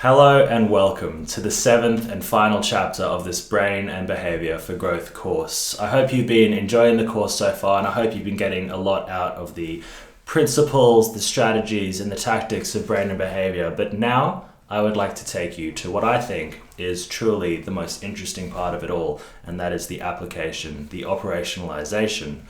Hello and welcome to the 7th and final chapter of this Brain and Behavior for Growth course. I hope you've been enjoying the course so far, and I hope you've been getting a lot out of the principles, the strategies, and the tactics of brain and behavior. But now I would like to take you to what I think is truly the most interesting part of it all, and that is the application, the operationalization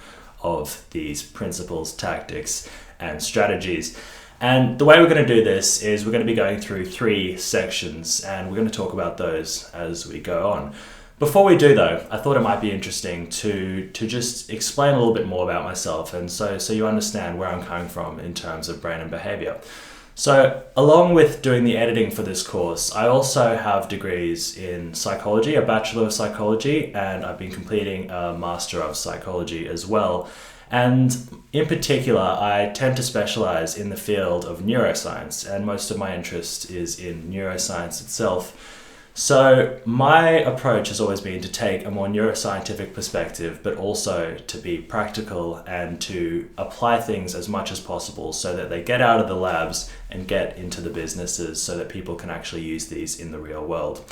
of these principles, tactics, and strategies. And the way we're going to do this is we're going to be going through 3 sections, and we're going to talk about those as we go on. Before we do though, I thought it might be interesting to just explain a little bit more about myself, and so you understand where I'm coming from in terms of brain and behavior. So along with doing the editing for this course, I also have degrees in psychology, a Bachelor of Psychology, and I've been completing a Master of Psychology as well. And in particular, I tend to specialize in the field of neuroscience, and most of my interest is in neuroscience itself. So my approach has always been to take a more neuroscientific perspective, but also to be practical and to apply things as much as possible so that they get out of the labs and get into the businesses so that people can actually use these in the real world.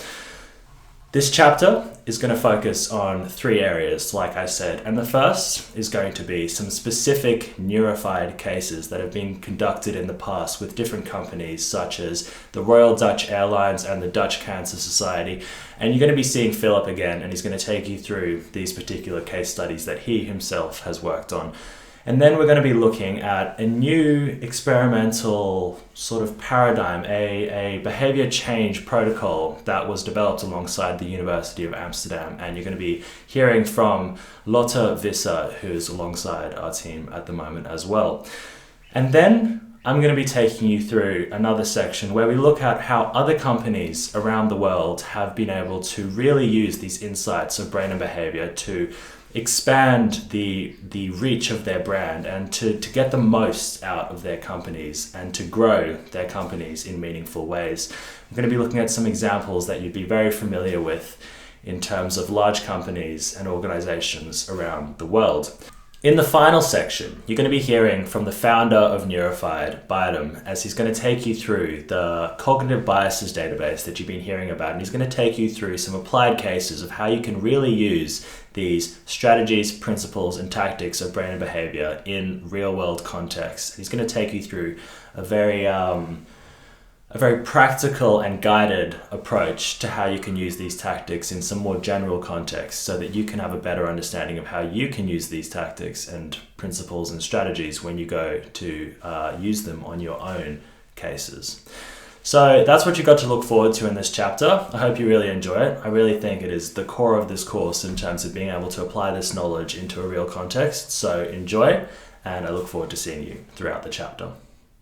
This chapter is going to focus on 3 areas, like I said, and the first is going to be some specific neurified cases that have been conducted in the past with different companies such as the Royal Dutch Airlines and the Dutch Cancer Society. And you're going to be seeing Philip again, and he's going to take you through these particular case studies that he himself has worked on. And then we're going to be looking at a new experimental sort of paradigm, a behavior change protocol that was developed alongside the University of Amsterdam. And you're going to be hearing from Lotte Visser, who's alongside our team at the moment as well. And then I'm going to be taking you through another section where we look at how other companies around the world have been able to really use these insights of brain and behavior to expand the reach of their brand and to get the most out of their companies and to grow their companies in meaningful ways. I'm going to be looking at some examples that you'd be very familiar with in terms of large companies and organizations around the world. In the final section, you're going to be hearing from the founder of Neurified, Bidem, as he's going to take you through the cognitive biases database that you've been hearing about, and he's going to take you through some applied cases of how you can really use these strategies, principles, and tactics of brain and behavior in real-world contexts. He's going to take you through a very practical and guided approach to how you can use these tactics in some more general contexts so that you can have a better understanding of how you can use these tactics and principles and strategies when you go to use them on your own cases. So that's what you got to look forward to in this chapter. I hope you really enjoy it. I really think it is the core of this course in terms of being able to apply this knowledge into a real context. So enjoy, and I look forward to seeing you throughout the chapter.